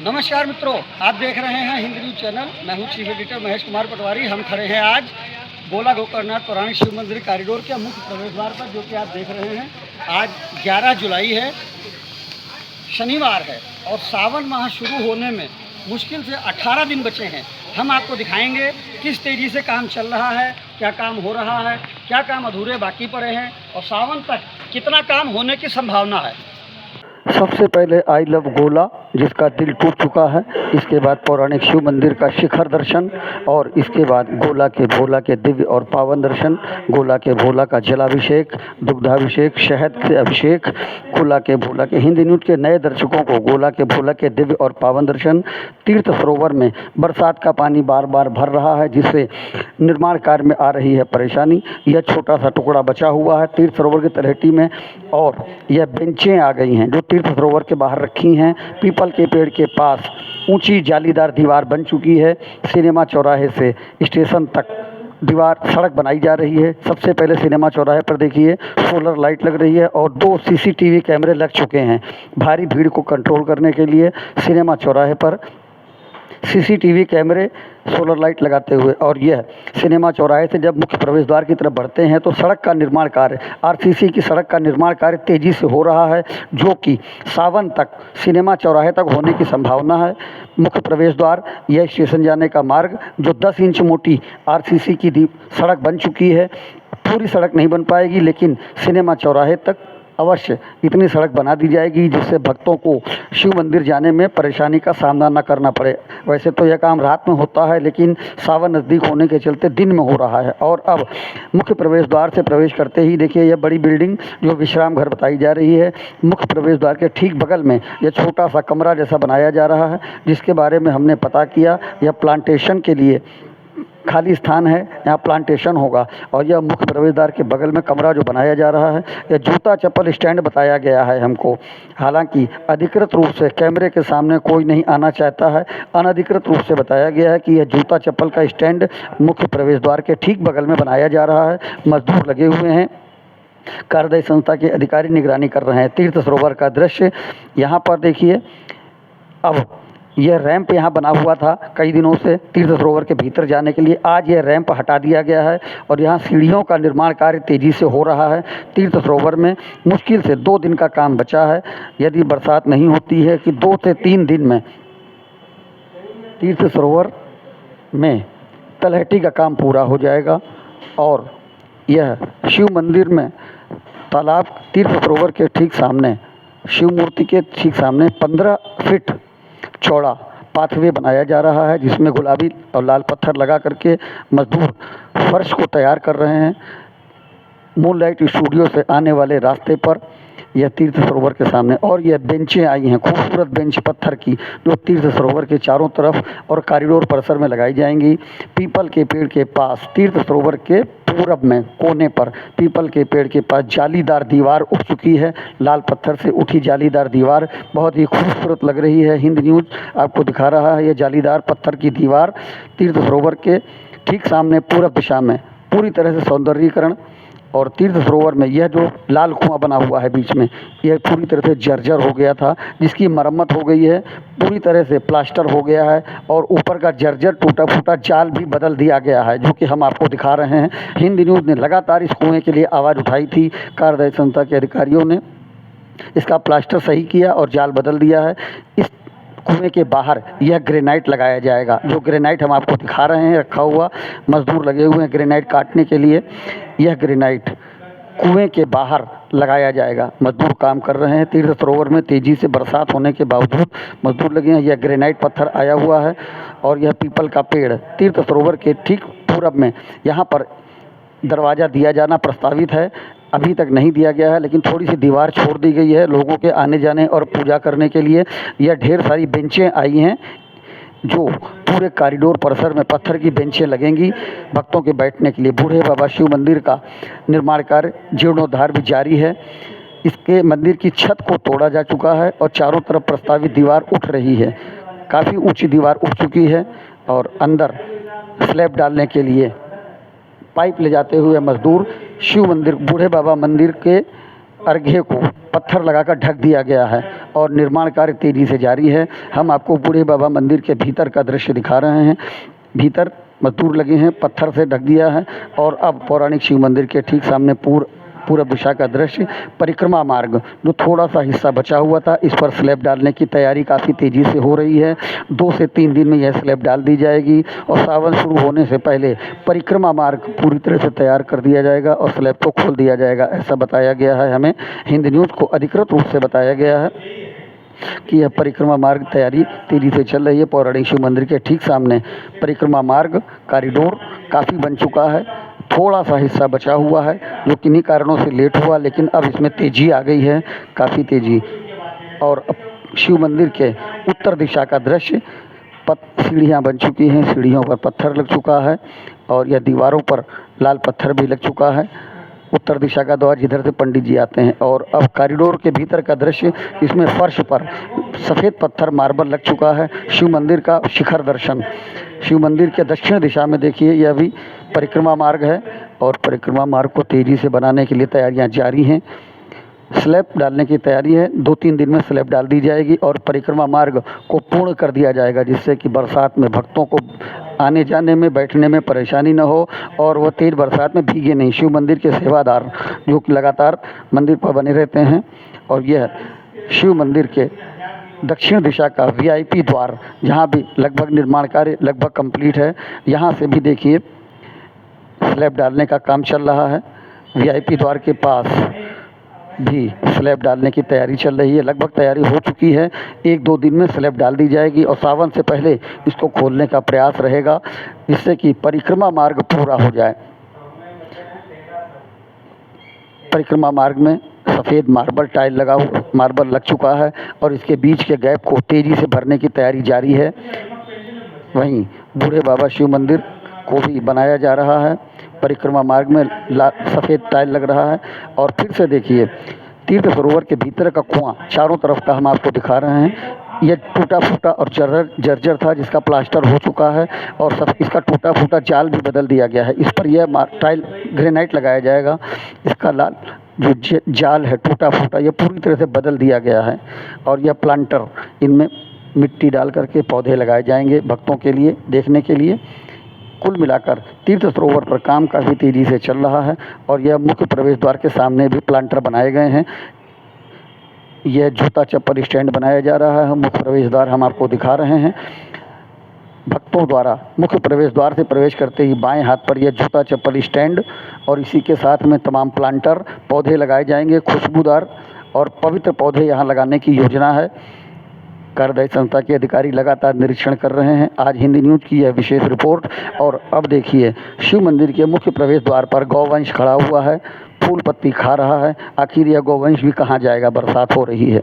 नमस्कार मित्रों, आप देख रहे हैं हिंद न्यूज चैनल। मैं हूं चीफ एडिटर महेश कुमार पटवारी। हम खड़े हैं आज गोला गोकर्णनाथ पौराणिक शिव मंदिर कॉरिडोर के मुख्य प्रवेश द्वार पर, जो कि आप देख रहे हैं। आज 11 जुलाई है, शनिवार है और सावन माह शुरू होने में मुश्किल से 18 दिन बचे हैं। हम आपको दिखाएंगे किस तेज़ी से काम चल रहा है, क्या काम हो रहा है, क्या काम अधूरे बाकी पड़े हैं और सावन तक कितना काम होने की संभावना है। सबसे पहले आई लव गोला, जिसका दिल टूट चुका है। इसके बाद पौराणिक शिव मंदिर का शिखर दर्शन और इसके बाद गोला के भोला के दिव्य और पावन दर्शन। गोला के भोला का जलाभिषेक, दुग्धाभिषेक, शहद से अभिषेक। गोला के भोला के हिंद न्यूज के नए दर्शकों को गोला के भोला के दिव्य और पावन दर्शन। तीर्थ सरोवर में बरसात का पानी बार बार भर रहा है, जिससे निर्माण कार्य में आ रही है परेशानी। यह छोटा सा टुकड़ा बचा हुआ है तीर्थ सरोवर की तलहटी में, और यह बेंचें आ गई हैं जो तीर्थ सरोवर के बाहर रखी हैं। पीपल के पेड़ के पास ऊंची जालीदार दीवार बन चुकी है। सिनेमा चौराहे से स्टेशन तक दीवार सड़क बनाई जा रही है। सबसे पहले सिनेमा चौराहे पर देखिए सोलर लाइट लग रही है और 2 सीसीटीवी कैमरे लग चुके हैं। भारी भीड़ को कंट्रोल करने के लिए सिनेमा चौराहे पर सीसीटीवी कैमरे, सोलर लाइट लगाते हुए। और यह सिनेमा चौराहे से जब मुख्य प्रवेश द्वार की तरफ बढ़ते हैं तो सड़क का निर्माण कार्य, आरसीसी की सड़क का निर्माण कार्य तेज़ी से हो रहा है, जो कि सावन तक सिनेमा चौराहे तक होने की संभावना है। मुख्य प्रवेश द्वार, यह स्टेशन जाने का मार्ग, जो 10 इंच मोटी आरसीसी की सड़क बन चुकी है। पूरी सड़क नहीं बन पाएगी, लेकिन सिनेमा चौराहे तक अवश्य इतनी सड़क बना दी जाएगी जिससे भक्तों को शिव मंदिर जाने में परेशानी का सामना न करना पड़े। वैसे तो यह काम रात में होता है, लेकिन सावन नज़दीक होने के चलते दिन में हो रहा है। और अब मुख्य प्रवेश द्वार से प्रवेश करते ही देखिए यह बड़ी बिल्डिंग जो विश्राम घर बताई जा रही है। मुख्य प्रवेश द्वार के ठीक बगल में यह छोटा सा कमरा जैसा बनाया जा रहा है, जिसके बारे में हमने पता किया। यह प्लांटेशन के लिए खाली स्थान है, यहाँ प्लांटेशन होगा। और यह मुख्य प्रवेश द्वार के बगल में कमरा जो बनाया जा रहा है, यह जूता चप्पल स्टैंड बताया गया है हमको। हालांकि अधिकृत रूप से कैमरे के सामने कोई नहीं आना चाहता है। अनधिकृत रूप से बताया गया है कि यह जूता चप्पल का स्टैंड मुख्य प्रवेश द्वार के ठीक बगल में बनाया जा रहा है। मजदूर लगे हुए हैं, कार्यदायी संस्था के अधिकारी निगरानी कर रहे हैं। तीर्थ सरोवर का दृश्य यहाँ पर देखिए। अब यह रैंप यहाँ बना हुआ था कई दिनों से तीर्थ सरोवर के भीतर जाने के लिए। आज यह रैंप हटा दिया गया है और यहाँ सीढ़ियों का निर्माण कार्य तेज़ी से हो रहा है। तीर्थ सरोवर में मुश्किल से 2 दिन का काम बचा है। यदि बरसात नहीं होती है कि 2 से 3 दिन में तीर्थ सरोवर में तलहटी का काम पूरा हो जाएगा। और यह शिव मंदिर में तालाब, तीर्थ सरोवर के ठीक सामने, शिव मूर्ति के ठीक सामने 15 फीट चौड़ा पाथवे बनाया जा रहा है, जिसमें गुलाबी और लाल पत्थर लगा करके मजदूर फर्श को तैयार कर रहे हैं। मूनलाइट स्टूडियो से आने वाले रास्ते पर यह तीर्थ सरोवर के सामने, और यह बेंचें आई हैं, खूबसूरत बेंच पत्थर की, जो तीर्थ सरोवर के चारों तरफ और कॉरिडोर परिसर में लगाई जाएंगी। पीपल के पेड़ के पास तीर्थ सरोवर के पूरब में कोने पर पीपल के पेड़ के पास जालीदार दीवार उठ चुकी है। लाल पत्थर से उठी जालीदार दीवार बहुत ही खूबसूरत लग रही है। हिंद न्यूज़ आपको दिखा रहा है यह जालीदार पत्थर की दीवार तीर्थ सरोवर के ठीक सामने पूरब दिशा में पूरी तरह से सौंदर्यीकरण। और तीर्थ सरोवर में यह जो लाल कुआं बना हुआ है बीच में, यह पूरी तरह से जर्जर हो गया था, जिसकी मरम्मत हो गई है, पूरी तरह से प्लास्टर हो गया है। और ऊपर का जर्जर टूटा फूटा जाल भी बदल दिया गया है, जो कि हम आपको दिखा रहे हैं। हिंद न्यूज़ ने लगातार इस कुएँ के लिए आवाज़ उठाई थी। कार्यदायी संस्था के अधिकारियों ने इसका प्लास्टर सही किया और जाल बदल दिया है। इस कुएं के बाहर यह ग्रेनाइट लगाया जाएगा, जो ग्रेनाइट हम आपको दिखा रहे हैं रखा हुआ। मजदूर लगे हुए हैं ग्रेनाइट काटने के लिए। यह ग्रेनाइट कुएं के बाहर लगाया जाएगा। मजदूर काम कर रहे हैं। तीर्थ सरोवर में तेज़ी से बरसात होने के बावजूद मजदूर लगे हैं। यह ग्रेनाइट पत्थर आया हुआ है और यह पीपल का पेड़ तीर्थ सरोवर के ठीक पूरब में, यहाँ पर दरवाज़ा दिया जाना प्रस्तावित है। अभी तक नहीं दिया गया है, लेकिन थोड़ी सी दीवार छोड़ दी गई है लोगों के आने जाने और पूजा करने के लिए। यह ढेर सारी बेंचें आई हैं, जो पूरे कॉरिडोर परिसर में पत्थर की बेंचें लगेंगी भक्तों के बैठने के लिए। बूढ़े बाबा शिव मंदिर का निर्माण कार्य जीर्णोद्धार भी जारी है। इसके मंदिर की छत को तोड़ा जा चुका है और चारों तरफ प्रस्तावित दीवार उठ रही है। काफ़ी ऊंची दीवार उठ चुकी है और अंदर स्लैब डालने के लिए पाइप ले जाते हुए मजदूर शिव मंदिर, बूढ़े बाबा मंदिर के अर्घ्य को पत्थर लगाकर ढक दिया गया है और निर्माण कार्य तेजी से जारी है। हम आपको बूढ़े बाबा मंदिर के भीतर का दृश्य दिखा रहे हैं। भीतर मजदूर लगे हैं, पत्थर से ढक दिया है और अब पौराणिक शिव मंदिर के ठीक सामने पूरब दिशा का दृश्य। परिक्रमा मार्ग जो थोड़ा सा हिस्सा बचा हुआ था, इस पर स्लैब डालने की तैयारी काफ़ी तेज़ी से हो रही है। 2 से 3 दिन में यह स्लैब डाल दी जाएगी और सावन शुरू होने से पहले परिक्रमा मार्ग पूरी तरह से तैयार कर दिया जाएगा और स्लैब को खोल दिया जाएगा, ऐसा बताया गया है। हमें हिंद न्यूज़ को अधिकृत रूप से बताया गया है कि यह परिक्रमा मार्ग तैयारी तेज़ी से चल रही है। पौराणिक शिव मंदिर के ठीक सामने परिक्रमा मार्ग कॉरिडोर काफ़ी बन चुका है। थोड़ा सा हिस्सा बचा हुआ है जो किन्हीं कारणों से लेट हुआ, लेकिन अब इसमें तेज़ी आ गई है, काफ़ी तेज़ी। और अब शिव मंदिर के उत्तर दिशा का दृश्य, सीढ़ियाँ बन चुकी हैं, सीढ़ियों पर पत्थर लग चुका है और यह दीवारों पर लाल पत्थर भी लग चुका है। उत्तर दिशा का द्वार जिधर से पंडित जी आते हैं। और अब कॉरिडोर के भीतर का दृश्य, इसमें फर्श पर सफ़ेद पत्थर मार्बल लग चुका है। शिव मंदिर का शिखर दर्शन, शिव मंदिर के दक्षिण दिशा में देखिए, यह भी परिक्रमा मार्ग है और परिक्रमा मार्ग को तेज़ी से बनाने के लिए तैयारियां जारी हैं। स्लैब डालने की तैयारी है, 2-3 दिन में स्लैब डाल दी जाएगी और परिक्रमा मार्ग को पूर्ण कर दिया जाएगा, जिससे कि बरसात में भक्तों को आने जाने में, बैठने में परेशानी न हो और वह तेज़ बरसात में भीगे नहीं। शिव मंदिर के सेवादार जो कि लगातार मंदिर पर बने रहते हैं। और यह शिव मंदिर के दक्षिण दिशा का VIP द्वार, जहाँ भी लगभग निर्माण कार्य लगभग कंप्लीट है, यहाँ से भी देखिए स्लैब डालने का काम चल रहा है। VIP द्वार के पास भी स्लैब डालने की तैयारी चल रही है, लगभग तैयारी हो चुकी है। 1-2 दिन में स्लैब डाल दी जाएगी और सावन से पहले इसको खोलने का प्रयास रहेगा, जिससे कि परिक्रमा मार्ग पूरा हो जाए। परिक्रमा मार्ग में सफ़ेद मार्बल लग चुका है और इसके बीच के गैप को तेज़ी से भरने की तैयारी जारी है। वहीं बूढ़े बाबा शिव मंदिर को भी बनाया जा रहा है। परिक्रमा मार्ग में सफ़ेद टाइल लग रहा है। और फिर से देखिए तीर्थ सरोवर के भीतर का कुआं चारों तरफ का हम आपको दिखा रहे हैं। यह टूटा फूटा और जर्जर था, जिसका प्लास्टर हो चुका है और सब इसका टूटा फूटा जाल भी बदल दिया गया है। इस पर यह टाइल ग्रेनाइट लगाया जाएगा। इसका लाल जो जाल है टूटा फूटा, यह पूरी तरह से बदल दिया गया है और यह प्लांटर, इनमें मिट्टी डाल करके पौधे लगाए जाएंगे भक्तों के लिए, देखने के लिए। कुल मिलाकर तीर्थ सरोवर पर काम काफ़ी तेज़ी से चल रहा है और यह मुख्य प्रवेश द्वार के सामने भी प्लांटर बनाए गए हैं। यह जूता चप्पल स्टैंड बनाया जा रहा है। मुख्य प्रवेश द्वार हम आपको दिखा रहे हैं। भक्तों द्वारा मुख्य प्रवेश द्वार से प्रवेश करते ही बाएं हाथ पर यह जूता चप्पल स्टैंड और इसी के साथ में तमाम प्लांटर पौधे लगाए जाएंगे। खुशबूदार और पवित्र पौधे यहाँ लगाने की योजना है। कार्यदायी संस्था के अधिकारी लगातार निरीक्षण कर रहे हैं। आज हिंदी न्यूज़ की यह विशेष रिपोर्ट। और अब देखिए शिव मंदिर के मुख्य प्रवेश द्वार पर गौवंश खड़ा हुआ है, फूल पत्ती खा रहा है। आखिर यह गौवंश भी कहाँ जाएगा, बरसात हो रही है।